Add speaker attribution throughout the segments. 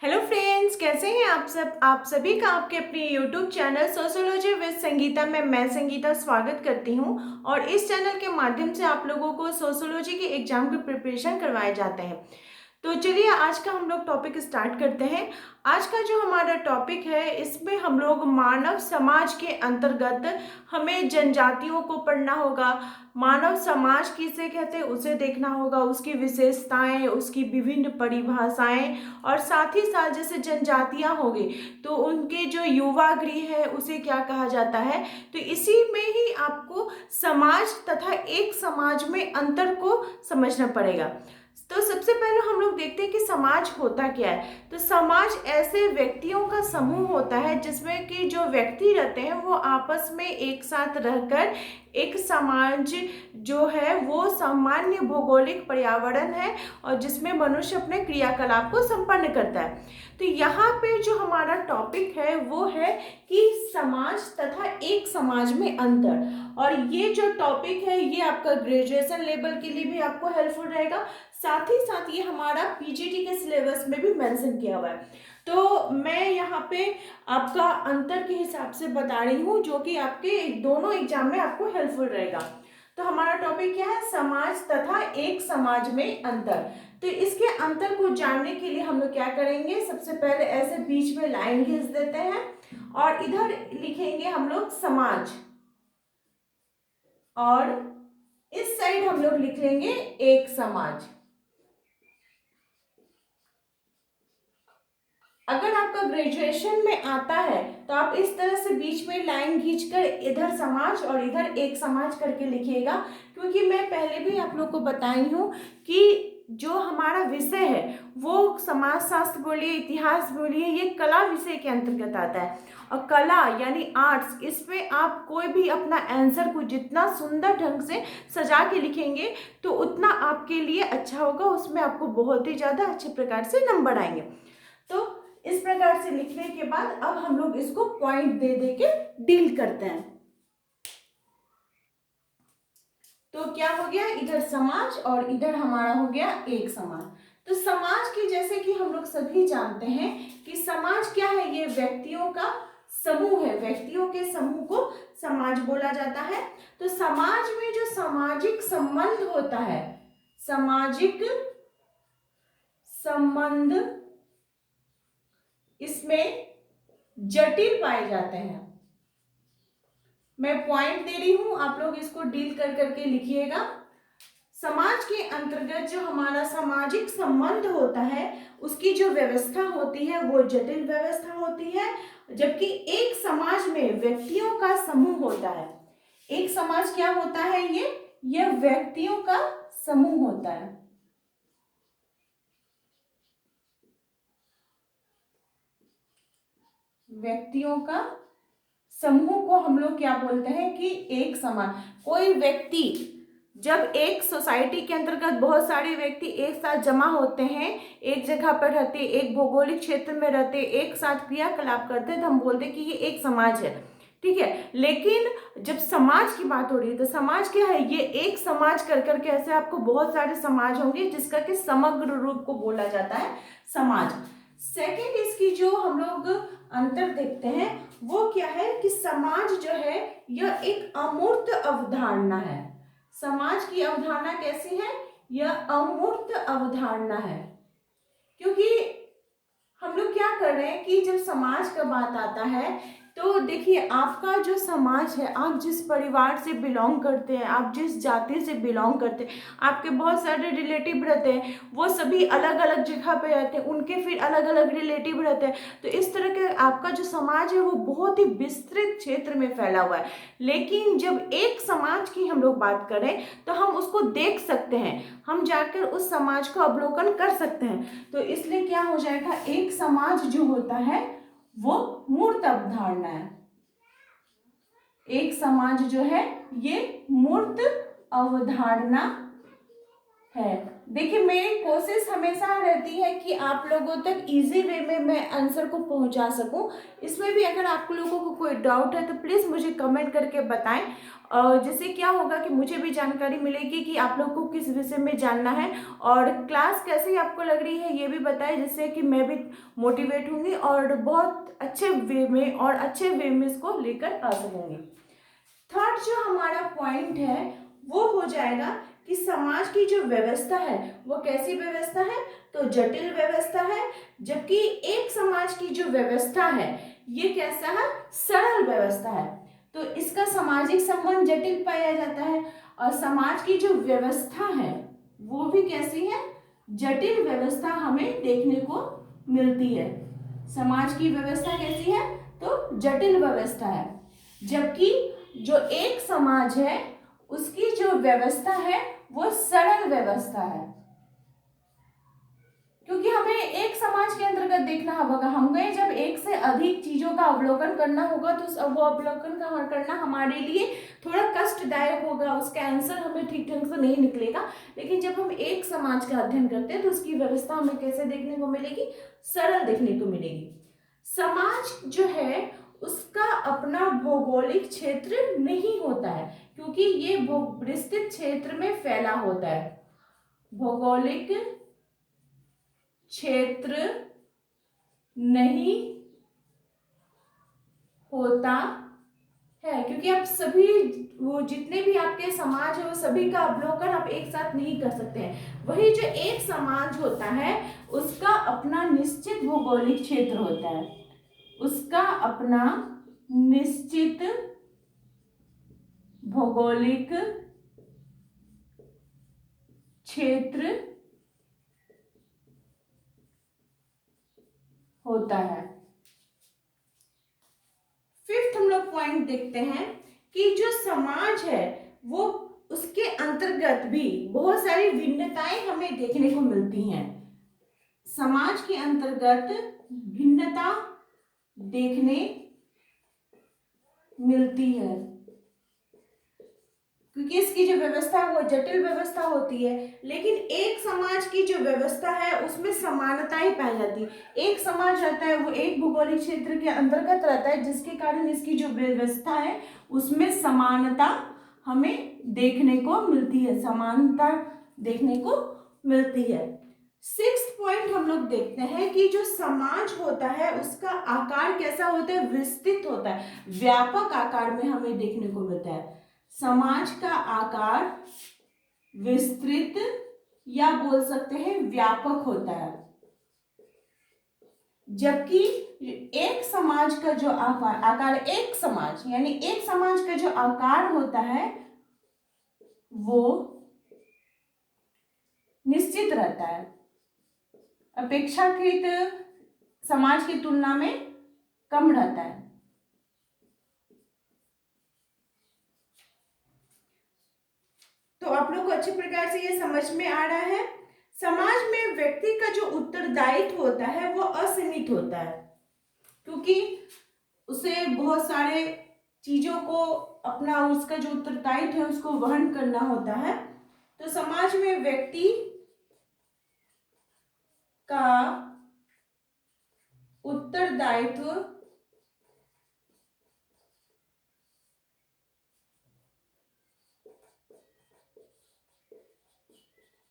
Speaker 1: Hello friends, कैसे हैं आप सब। आप सभी का आपके अपने YouTube channel sociology with Sangeeta में मैं संगीता स्वागत करती हूं। और इस चैनल के माध्यम से आप लोगों को सोशियोलॉजी के एग्जाम की प्रिपरेशन करवाए जाते हैं। तो चलिए आज का हम लोग टॉपिक स्टार्ट करते हैं। आज का जो हमारा टॉपिक है इसमें हम लोग मानव समाज के अंतर्गत हमें जनजातियों को पढ़ना होगा। मानव समाज किसे कहते हैं उसे देखना होगा, उसकी विशेषताएं, उसकी विभिन्न परिभाषाएं, और साथ ही साथ जैसे जनजातियां होगी तो उनके जो युवा गृह है उसे क्या कहा जाता है। तो इसी में ही आपको समाज तथा एक समाज में अंतर को समझना पड़ेगा। तो सबसे पहले हम लोग देखते हैं कि समाज होता क्या है। तो समाज ऐसे व्यक्तियों का समूह होता है जिसमें कि जो व्यक्ति रहते हैं वो आपस में एक साथ रहकर एक समाज जो है वो सामान्य भौगोलिक पर्यावरण है और जिसमें मनुष्य अपने क्रियाकलाप को संपन्न करता है। तो यहाँ पे जो हमारा टॉपिक है वो है कि समाज तथा एक समाज में अंतर। और ये जो टॉपिक है ये आपका ग्रेजुएशन लेवल के लिए भी आपको हेल्पफुल रहेगा, साथ ही साथ ये हमारा पीजीटी के सिलेबस में भी मेंशन किया हुआ है। तो मैं यहाँ पे आपका अंतर के हिसाब से बता रही हूँ जो कि आपके दोनों एग्जाम में आपको हेल्पफुल रहेगा। तो हमारा टॉपिक क्या है, समाज तथा एक समाज में अंतर। तो इसके अंतर को जानने के लिए हम लोग क्या करेंगे, सबसे पहले ऐसे बीच में लाइन खींच देते हैं और इधर लिखेंगे हम लोग समाज, और इस साइड हम लोग लिख लेंगे एक समाज। अगर आपका ग्रेजुएशन में आता है तो आप इस तरह से बीच में लाइन खींचकर इधर समाज और इधर एक समाज करके लिखिएगा, क्योंकि मैं पहले भी आप लोग को बताई हूँ कि जो हमारा विषय है वो समाज शास्त्र बोलिए, इतिहास बोलिए, ये कला विषय के अंतर्गत आता है। और कला यानी आर्ट्स, इसमें आप कोई भी अपना आंसर को जितना सुंदर ढंग से सजा के लिखेंगे तो उतना आपके लिए अच्छा होगा, उसमें आपको बहुत ही ज़्यादा अच्छे प्रकार से नंबर आएंगे। तो इस प्रकार से लिखने के बाद अब हम लोग इसको पॉइंट दे दे के डील करते हैं। तो क्या हो गया, इधर समाज और इधर हमारा हो गया एक समाज। तो समाज की जैसे कि हम लोग सभी जानते हैं कि समाज क्या है, ये व्यक्तियों का समूह है। व्यक्तियों के समूह को समाज बोला जाता है। तो समाज में जो सामाजिक संबंध होता है, सामाजिक संबंध इसमें जटिल पाए जाते हैं। मैं पॉइंट दे रही हूं, आप लोग इसको डील कर करके लिखिएगा। समाज के अंतर्गत जो हमारा सामाजिक संबंध होता है उसकी जो व्यवस्था होती है वो जटिल व्यवस्था होती है, जबकि एक समाज में व्यक्तियों का समूह होता है। एक समाज क्या होता है, ये व्यक्तियों का समूह होता है। व्यक्तियों का समूह को हम लोग क्या बोलते हैं कि एक समाज। कोई व्यक्ति जब एक सोसाइटी के अंतर्गत बहुत सारे व्यक्ति एक साथ जमा होते हैं, एक जगह पर रहते, एक भौगोलिक क्षेत्र में रहते, एक साथ क्रियाकलाप करते हैं, तो हम बोलते हैं कि ये एक समाज है। ठीक है, लेकिन जब समाज की बात हो रही है तो समाज क्या है, ये एक समाज कर करके ऐसे आपको बहुत सारे समाज होंगे जिसका कि समग्र रूप को बोला जाता है समाज। सेकंड इसकी जो हम लोग अंतर देखते हैं वो क्या है कि समाज जो है यह एक अमूर्त अवधारणा है। समाज की अवधारणा कैसी है, यह अमूर्त अवधारणा है। क्योंकि हम लोग क्या कर रहे हैं कि जब समाज का बात आता है तो देखिए आपका जो समाज है, आप जिस परिवार से बिलोंग करते हैं, आप जिस जाति से बिलोंग करते हैं, आपके बहुत सारे रिलेटिव रहते हैं, वो सभी अलग अलग जगह पे रहते हैं, उनके फिर अलग अलग रिलेटिव रहते हैं। तो इस तरह के आपका जो समाज है वो बहुत ही विस्तृत क्षेत्र में फैला हुआ है। लेकिन जब एक समाज की हम लोग बात करें तो हम उसको देख सकते हैं, हम जाकर उस समाज को अवलोकन कर सकते हैं। तो इसलिए क्या हो जाएगा, एक समाज जो होता है वो मूर्त अवधारणा है। एक समाज जो है ये मूर्त अवधारणा है। देखिए, मेरी कोशिश हमेशा रहती है कि आप लोगों तक इजी वे में मैं आंसर को पहुंचा सकूं। इसमें भी अगर आप लोगों को कोई डाउट है तो प्लीज़ मुझे कमेंट करके बताएं, जिससे क्या होगा कि मुझे भी जानकारी मिलेगी कि आप लोग को किस विषय में जानना है। और क्लास कैसी आपको लग रही है ये भी बताएं, जिससे कि मैं भी मोटिवेट होंगी और बहुत अच्छे वे में और अच्छे वे में इसको लेकर आ सकूंगी। थर्ड जो हमारा पॉइंट है वो हो जाएगा कि समाज की जो व्यवस्था है वो कैसी व्यवस्था है, तो जटिल व्यवस्था है। जबकि एक समाज की जो व्यवस्था है ये कैसा है, सरल व्यवस्था है। तो इसका सामाजिक संबंध जटिल पाया जाता है और समाज की जो व्यवस्था है वो भी कैसी है, जटिल व्यवस्था हमें देखने को मिलती है। समाज की व्यवस्था कैसी है, तो जटिल व्यवस्था है। जबकि जो एक समाज है उसकी जो व्यवस्था है वो सरल व्यवस्था है। क्योंकि हमें एक समाज के अंतर्गत देखना होगा, हमें जब एक से अधिक चीजों का अवलोकन करना होगा तो वो अवलोकन करना हमारे लिए थोड़ा कष्टदायक होगा, उसका आंसर हमें ठीक ढंग से नहीं निकलेगा। लेकिन जब हम एक समाज का अध्ययन करते हैं तो उसकी व्यवस्था हमें कैसे देखने को मिलेगी, सरल देखने को मिलेगी। समाज जो है उसका अपना भौगोलिक क्षेत्र नहीं होता है, क्योंकि ये विस्तृत क्षेत्र में फैला होता है। भौगोलिक क्षेत्र नहीं होता है, क्योंकि आप सभी वो जितने भी आपके समाज है वो सभी का अवलोकन आप एक साथ नहीं कर सकते हैं। वही जो एक समाज होता है उसका अपना निश्चित भौगोलिक क्षेत्र होता है, उसका अपना निश्चित भौगोलिक क्षेत्र होता है। फिफ्थ हम लोग पॉइंट देखते हैं कि जो समाज है वो उसके अंतर्गत भी बहुत सारी भिन्नताएं हमें देखने को मिलती हैं। समाज के अंतर्गत भिन्नता देखने मिलती है, क्योंकि इसकी जो व्यवस्था है वो जटिल व्यवस्था होती है। लेकिन एक समाज की जो व्यवस्था है उसमें समानताएं पाई जाती है। एक समाज रहता है वो एक भौगोलिक क्षेत्र के अंतर्गत रहता है, जिसके कारण इसकी जो व्यवस्था है उसमें समानता हमें देखने को मिलती है, समानता देखने को मिलती है। सिक्स्थ पॉइंट हम लोग देखते हैं कि जो समाज होता है उसका आकार कैसा होता है, विस्तृत होता है, व्यापक आकार में हमें देखने को मिलता है। समाज का आकार विस्तृत या बोल सकते हैं व्यापक होता है। जबकि एक समाज का जो आकार एक समाज यानी एक समाज का जो आकार होता है वो निश्चित रहता है, अपेक्षाकृत समाज की तुलना में कम रहता है। तो आप लोग को अच्छे प्रकार से ये समझ में आ रहा है। समाज में व्यक्ति का जो उत्तरदायित्व होता है वो असीमित होता है, क्योंकि उसे बहुत सारे चीजों को अपना उसका जो उत्तरदायित्व है उसको वहन करना होता है। तो समाज में व्यक्ति का उत्तरदायित्व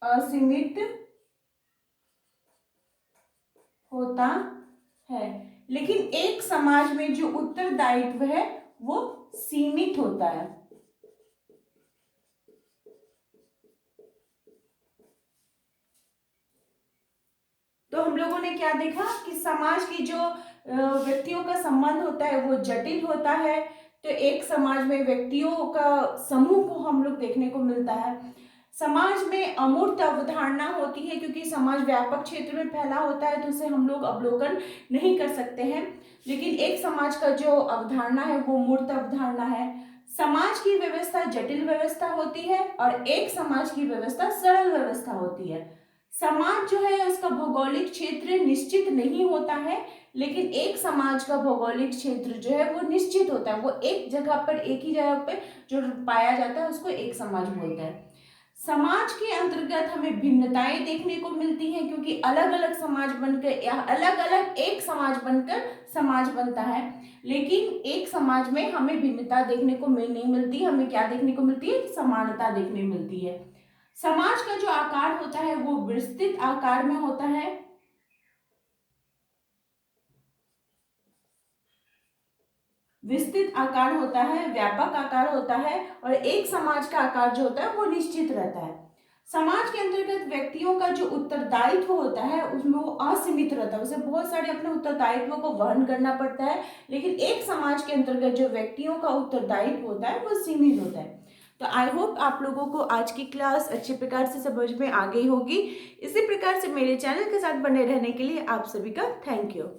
Speaker 1: असीमित होता है, लेकिन एक समाज में जो उत्तरदायित्व है वो सीमित होता है। तो हम लोगों ने क्या देखा कि समाज की जो व्यक्तियों का संबंध होता है वो जटिल होता है। तो एक समाज में व्यक्तियों का समूह को हम लोग देखने को मिलता है। समाज में अमूर्त अवधारणा होती है, क्योंकि समाज व्यापक क्षेत्र में फैला होता है तो उसे हम लोग अवलोकन नहीं कर सकते हैं। लेकिन एक समाज का जो अवधारणा है वो मूर्त अवधारणा है। समाज की व्यवस्था जटिल व्यवस्था होती है और एक समाज की व्यवस्था सरल व्यवस्था होती है। समाज जो है उसका भौगोलिक क्षेत्र निश्चित नहीं होता है, लेकिन एक समाज का भौगोलिक क्षेत्र जो है वो निश्चित होता है। वो एक जगह पर एक ही जगह पर जो पाया जाता है उसको एक समाज बोलते हैं। समाज के अंतर्गत हमें भिन्नताएं देखने को मिलती हैं, क्योंकि अलग अलग समाज बनकर या अलग अलग एक समाज बनकर समाज बनता है, लेकिन एक समाज में हमें भिन्नता देखने को नहीं मिलती। हमें क्या देखने को मिलती है? समानता देखने मिलती है। समाज का जो आकार होता है वो विस्तृत आकार में होता है। विस्तृत आकार होता है, व्यापक आकार होता है, और एक समाज का आकार जो होता है वो निश्चित रहता है। समाज के अंतर्गत व्यक्तियों का जो उत्तरदायित्व होता है उसमें वो असीमित रहता है, उसे बहुत सारे अपने उत्तरदायित्व को वहन करना पड़ता है, लेकिन एक समाज के अंतर्गत जो व्यक्तियों का उत्तरदायित्व होता है वो सीमित होता है। तो आई होप आप लोगों को आज की क्लास अच्छे प्रकार से समझ में आ गई होगी। इसी प्रकार से मेरे चैनल के साथ बने रहने के लिए आप सभी का थैंक यू।